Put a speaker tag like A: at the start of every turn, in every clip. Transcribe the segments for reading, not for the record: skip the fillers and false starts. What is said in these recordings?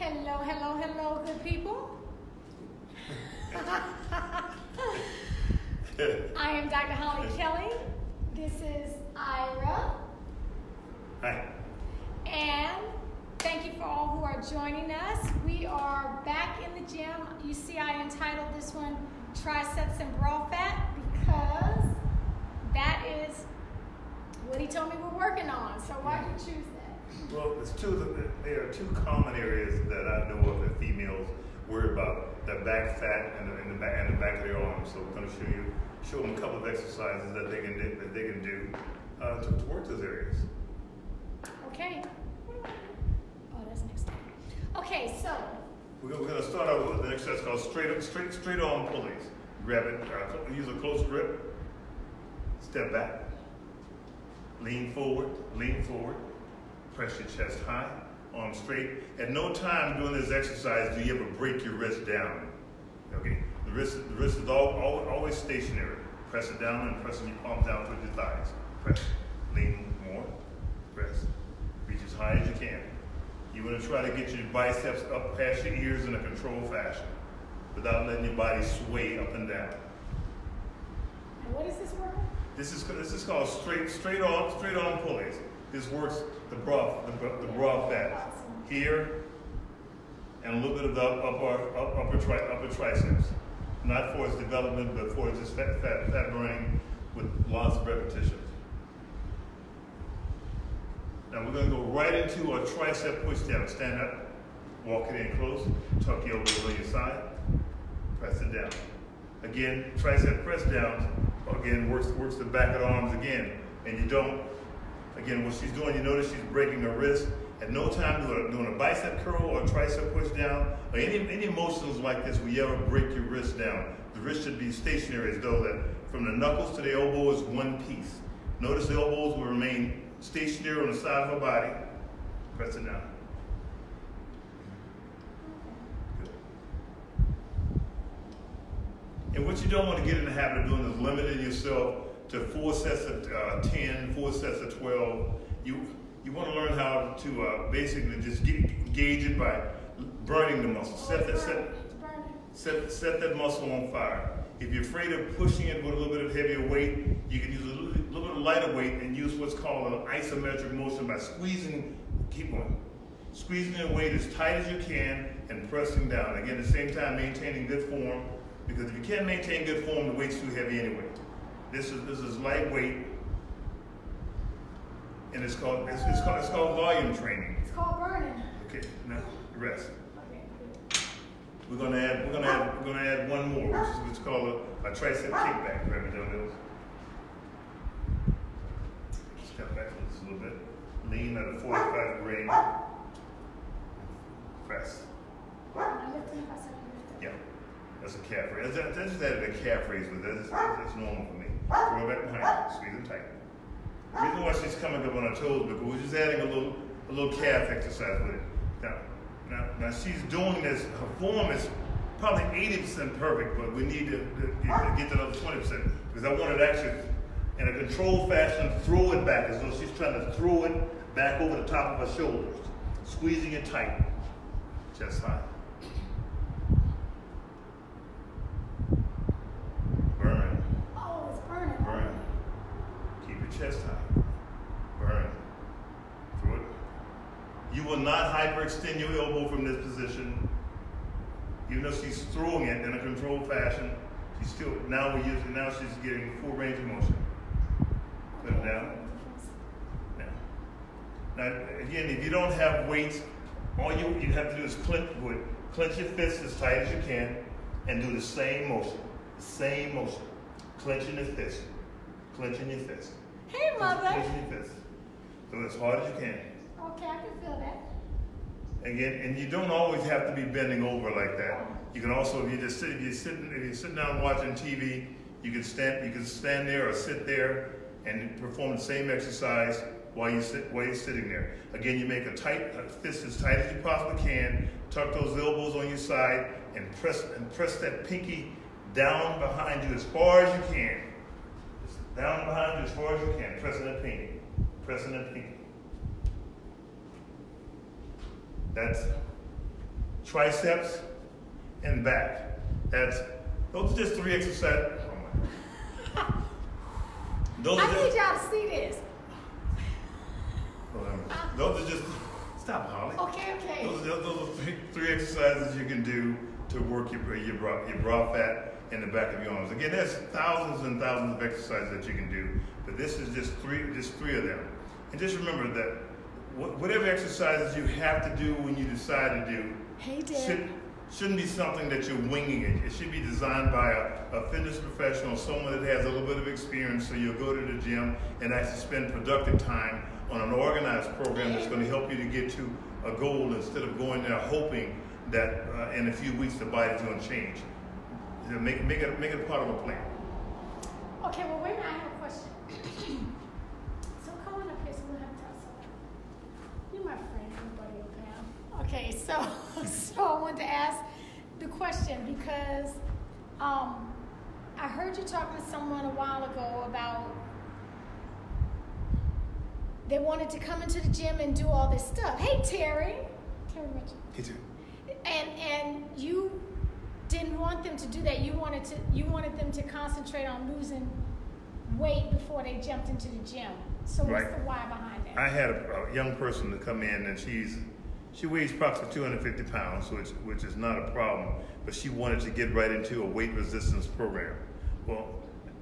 A: Hello, hello, hello, good people. I am Dr. Hollie Kelly. This is IRA.
B: Hi.
A: And thank you for all who are joining us. We are back in the gym. You see I entitled this one Triceps and Bra Fat because that is what he told me we're working on. So why did you choose that?
B: Well, there are two common areas that I know of that females worry about: the back fat and the back of their arms. So we're going to show them a couple of exercises that they can do to work those areas.
A: Okay. Oh, that's next time. Okay, so
B: We're going to start out with an exercise called straight arm pulleys. Grab it, use a close grip, step back, lean forward, press your chest high, arms straight. At no time during this exercise do you ever break your wrist down. Okay, the wrist is always stationary. Press it down and pressing your palms down towards your thighs. Press, lean more, press. Reach as high as you can. You want to try to get your biceps up past your ears in a controlled fashion without letting your body sway up and down.
A: and what is this work?
B: This is called straight arm pulleys. This works the bra fat here and a little bit of the upper triceps. Not for its development, but for just fat burning with lots of repetitions. Now we're going to go right into a tricep push down. Stand up, walk it in close, tuck your elbows on your side, press it down. Again, tricep press downs, again, works the back of the arms again. And you don't, again, what she's doing, you notice she's breaking her wrist. At no time doing a bicep curl or a tricep push down, or any motions like this where you ever break your wrist down. The wrist should be stationary, as though that from the knuckles to the elbow is one piece. Notice the elbows will remain stationary on the side of her body. Press it down. Good. And what you don't want to get in the habit of doing is limiting yourself to 4 sets of 10, 4 sets of 12. You want to learn how to basically just gauge it by burning the muscle. Set that muscle on fire. If you're afraid of pushing it with a little bit of heavier weight, you can use a little bit of lighter weight and use what's called an isometric motion by squeezing, keep going. Squeezing the weight as tight as you can and pressing down. Again, at the same time, maintaining good form, because if you can't maintain good form, the weight's too heavy anyway. This is lightweight, and it's called volume training.
A: It's called burning.
B: Okay, now rest.
A: Okay,
B: We're gonna add one more, which is what's called a tricep kickback. Grab it down those. Step back just a little bit. Lean at a 45 degree. Press. Yeah, that's a calf raise. I just added a calf raise with this. That's normal for me. Throw it back behind. Squeeze them tight. The reason why she's coming up on her toes because we're just adding a little calf exercise with it. Now she's doing this. Her form is probably 80% perfect, but we need to get to another 20% because I want it actually in a controlled fashion. Throw it back as though she's trying to throw it back over the top of her shoulders, squeezing it tight, chest high. Burn.
A: Oh, it's burning.
B: Burn. Keep your chest high. Burn. Through it. You will not hyperextend your elbow from this position. Even though she's throwing it in a controlled fashion, she's getting full range of motion. Put it down. Now, again, if you don't have weights, all you have to do is clench your fists as tight as you can and do the same motion. The same motion. Clenching your fist. Clenching your fist.
A: Hey, mother.
B: Clenching your fist. So as hard as you can.
A: Okay, I can feel that.
B: Again, and you don't always have to be bending over like that. You can also, if you're sitting down watching TV, you can stand there or sit there and perform the same exercise while you're sitting there. Again, you make a fist as tight as you possibly can. Tuck those elbows on your side and press that pinky down behind you as far as you can. Down behind you as far as you can. Pressing that pinky. Pressing that pinky. That's triceps, and back. Those are just 3 exercises.
A: I need y'all to see this.
B: Those are just, stop, Holly.
A: Okay.
B: Those are 3 exercises you can do to work your bra fat in the back of your arms. Again, there's thousands and thousands of exercises that you can do, but this is just three of them. And just remember that whatever exercises you have to do when you decide to do, shouldn't be something that you're winging it. It should be designed by a fitness professional, someone that has a little bit of experience, so you'll go to the gym and actually spend productive time on an organized program that's going to help you to get to a goal instead of going there hoping that in a few weeks the body's going to change. Make it a part of a plan.
A: Okay, well, wait a minute, I have a question. So come on up here, so we'll have to tell someone. You're my friend, everybody, Pam. Okay, so I wanted to ask the question because I heard you talking to someone a while ago about they wanted to come into the gym and do all this stuff. Hey, Terry Mitchell.
B: Hey, Terry.
A: And you didn't want them to do that. You wanted them to concentrate on losing weight before they jumped into the gym. So what's the why behind that?
B: I had a young person to come in, and she weighs approximately 250 pounds, which is not a problem, but she wanted to get right into a weight resistance program. Well,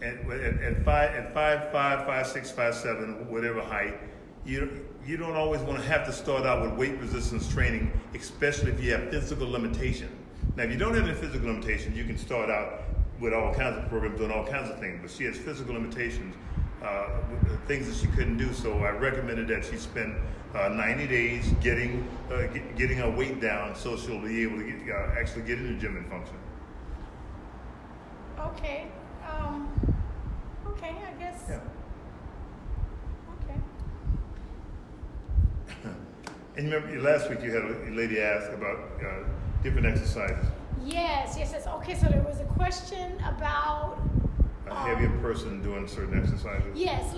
B: at 5'5", 5'6", 5'7", whatever height, you don't always want to have to start out with weight resistance training, especially if you have physical limitation. Now, if you don't have any physical limitations, you can start out with all kinds of programs doing all kinds of things, but she has physical limitations, things that she couldn't do, so I recommended that she spend 90 days getting her weight down so she'll be able to actually get in the gym and function.
A: Okay. Okay, I guess.
B: Yeah.
A: Okay.
B: And you remember last week you had a lady ask about different exercises.
A: Yes. Okay, so there was a question about
B: A heavier person doing certain exercises.
A: Yes,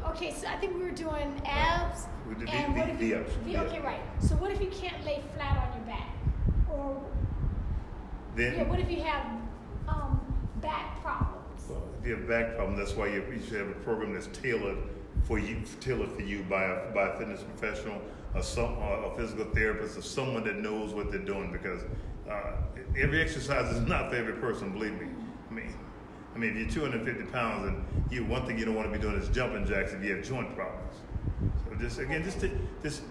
A: okay, so I think we were doing abs.
B: We did
A: and what if
B: the ups.
A: Okay, right. So what if you can't lay flat on your back? Or what if you have back problems?
B: Well, if you have back problems, that's why you should have a program that's tailored for you by a fitness professional, a physical therapist, or someone that knows what they're doing. Because every exercise is not for every person. Believe me. I mean, if you're 250 pounds, and one thing you don't want to be doing is jumping jacks if you have joint problems. So just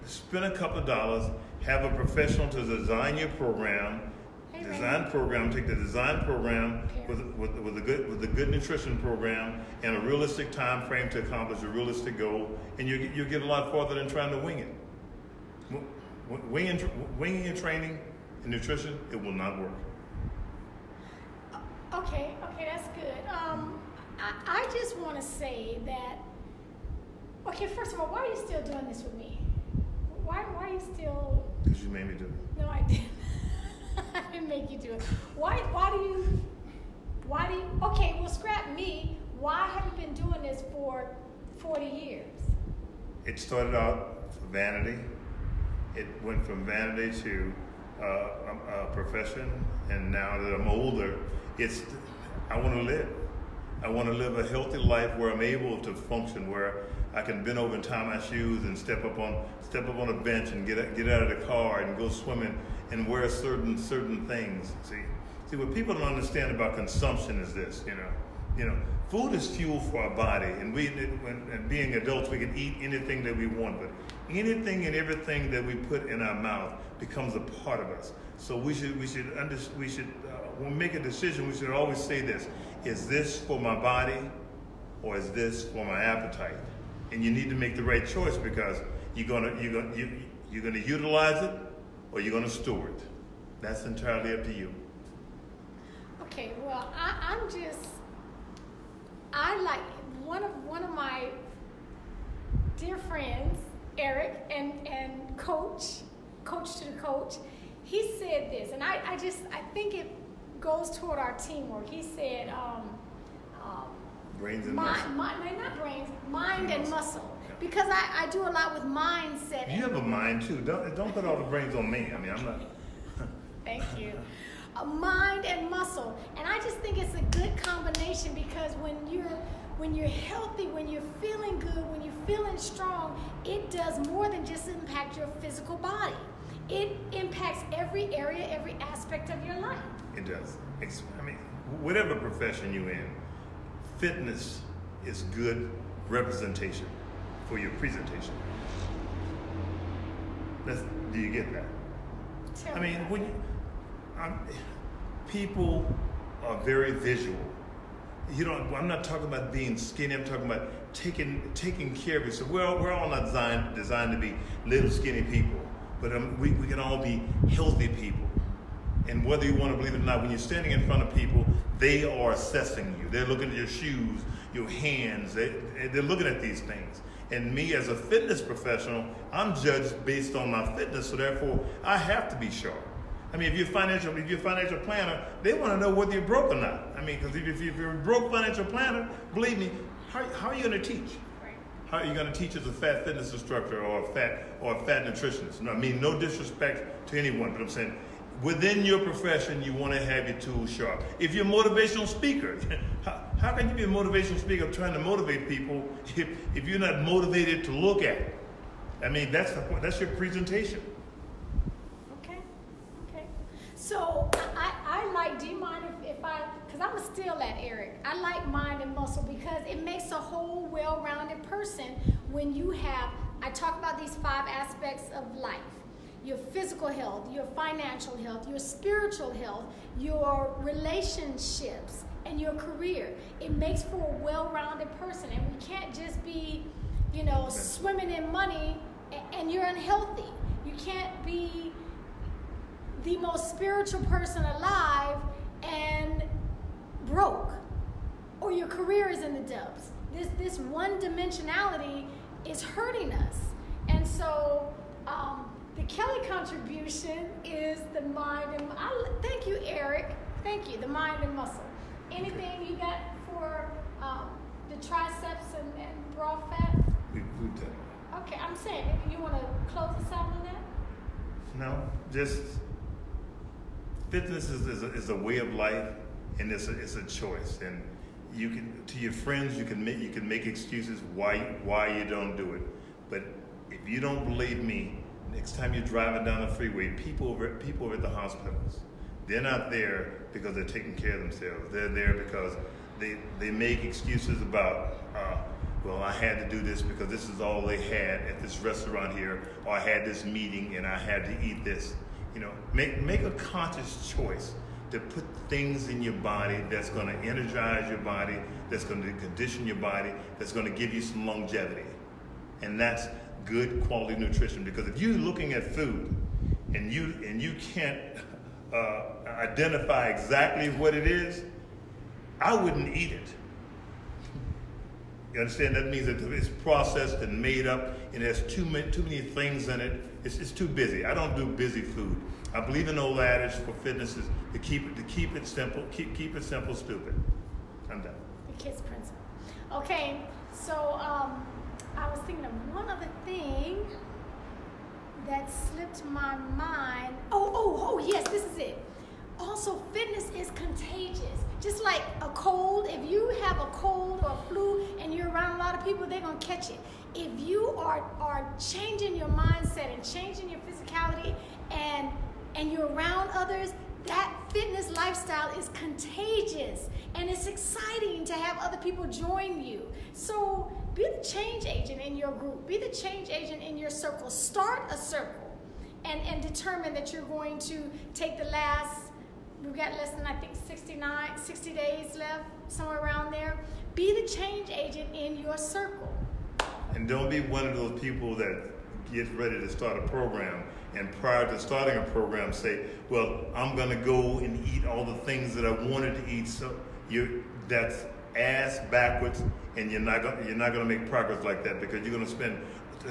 B: spend a couple of dollars, have a professional to design your program. Take the design program with a good nutrition program and a realistic time frame to accomplish a realistic goal, and you'll get a lot farther than trying to wing it. Winging your training and nutrition, it will not work.
A: Okay, that's good. I just want to say that, okay, first of all, why are you still doing this with me? Why are you still...
B: Because you made me do it.
A: No, I didn't. I didn't make you do it. Why do you, okay, well, scrap me. Why have you been doing this for 40 years?
B: It started out for vanity. It went from vanity to a profession, and now that I'm older, I want to live. I want to live a healthy life where I'm able to function, where I can bend over and tie my shoes and step up on a bench and get out of the car and go swimming and wear certain things. See, what people don't understand about consumption is this. Food is fuel for our body, and being adults, we can eat anything that we want, but anything and everything that we put in our mouth becomes a part of us. So when we make a decision, we should always say this: is this for my body, or is this for my appetite? And you need to make the right choice, because you're gonna utilize it, or you're gonna store it. That's entirely up to you.
A: Okay, well, I like one of my dear friends, Eric, and Coach to the Coach. He said this, and I think it goes toward our teamwork. He said,
B: brains and muscle.
A: Not brains, mind and muscle. Because I do a lot with mindset.
B: You have a mind too. Don't put all the brains on me. I mean, I'm not.
A: Thank you. Mind and muscle. And I just think it's a good combination, because when you're healthy, when you're feeling good, when you're feeling strong, it does more than just impact your physical body. It impacts every area, every aspect of your life.
B: It does. I mean, whatever profession you're in, fitness is good representation for your presentation. Do you get that? I mean, people are very visual. I'm not talking about being skinny. I'm talking about taking care of yourself. Well, we're all not designed to be little skinny people, but we can all be healthy people. And whether you want to believe it or not, when you're standing in front of people, they are assessing you. They're looking at your shoes, your hands. They're looking at these things. And me, as a fitness professional, I'm judged based on my fitness, so therefore I have to be sharp. I mean, if you're a financial planner, they want to know whether you're broke or not. I mean, because if you're a broke financial planner, believe me, how are you going to teach? How are you going to teach as a fat fitness instructor or a fat nutritionist? No, I mean, no disrespect to anyone, but I'm saying within your profession, you want to have your tools sharp. If you're a motivational speaker, how can you be a motivational speaker trying to motivate people if you're not motivated to look at it? I mean, that's the point. That's your presentation.
A: Okay. So I like, do you mind because I'm still at Eric, I like mind and muscle because it makes a whole well-rounded person when you have, I talk about these 5 aspects of life. Your physical health, your financial health, your spiritual health, your relationships, and your career. It makes for a well-rounded person, and we can't just be, swimming in money and you're unhealthy. You can't be the most spiritual person alive and broke, or your career is in the dumps. This one-dimensionality is hurting us, and so the Kelly contribution is the mind and thank you, Eric. Thank you. The mind and muscle. Anything you got for the triceps and broad fat?
B: We've done it.
A: Okay, I'm saying, you want to close us out on that?
B: No, just fitness is a way of life, and it's a choice. And you can, to your friends, you can make excuses why you don't do it. But if you don't believe me, next time you're driving down the freeway, people over at the hospitals, they're not there because they're taking care of themselves. They're there because they make excuses about, well, I had to do this because this is all they had at this restaurant here, or I had this meeting and I had to eat this. Make a conscious choice to put things in your body that's going to energize your body, that's going to condition your body, that's going to give you some longevity. And that's good quality nutrition. Because if you're looking at food and you can't identify exactly what it is, I wouldn't eat it. You understand? That means that it's processed and made up, and there's too many things in it. It's too busy. I don't do busy food. I believe in old adage for fitness is to keep it simple, keep it simple, stupid. I'm done.
A: The KISS principle. Okay, so I was thinking of one other thing that slipped my mind. Oh, yes, this is it. Also, fitness is contagious. Just like a cold, if you have a cold or a flu and you're around a lot of people, they're going to catch it. If you are changing your mindset and changing your physicality and you're around others, that fitness lifestyle is contagious. And it's exciting to have other people join you. So be the change agent in your group. Be the change agent in your circle. Start a circle and determine that you're going to take the last, we've got less than, I think, 60 days left, somewhere around there. Be the change agent in your circle.
B: And don't be one of those people that gets ready to start a program and prior to starting a program say, well, I'm going to go and eat all the things that I wanted to eat. So that's ass backwards, and you're not going to make progress like that, because you're going to spend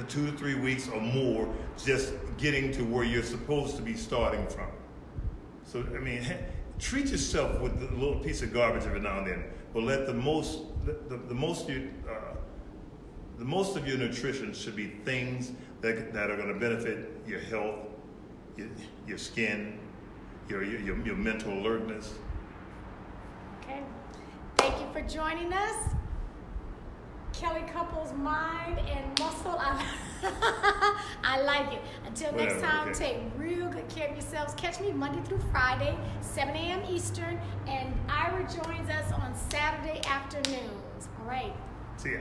B: 2 to 3 weeks or more just getting to where you're supposed to be starting from. So, I mean, treat yourself with a little piece of garbage every now and then, but let the most of your nutrition should be things that are going to benefit your health, your skin, your mental alertness.
A: Okay. Thank you for joining us. Kelly Couples Mind and Muscle. I like it. Until next time, take real good care of yourselves. Catch me Monday through Friday, 7 a.m. Eastern, and Ira joins us on Saturday afternoons. All right.
B: See ya.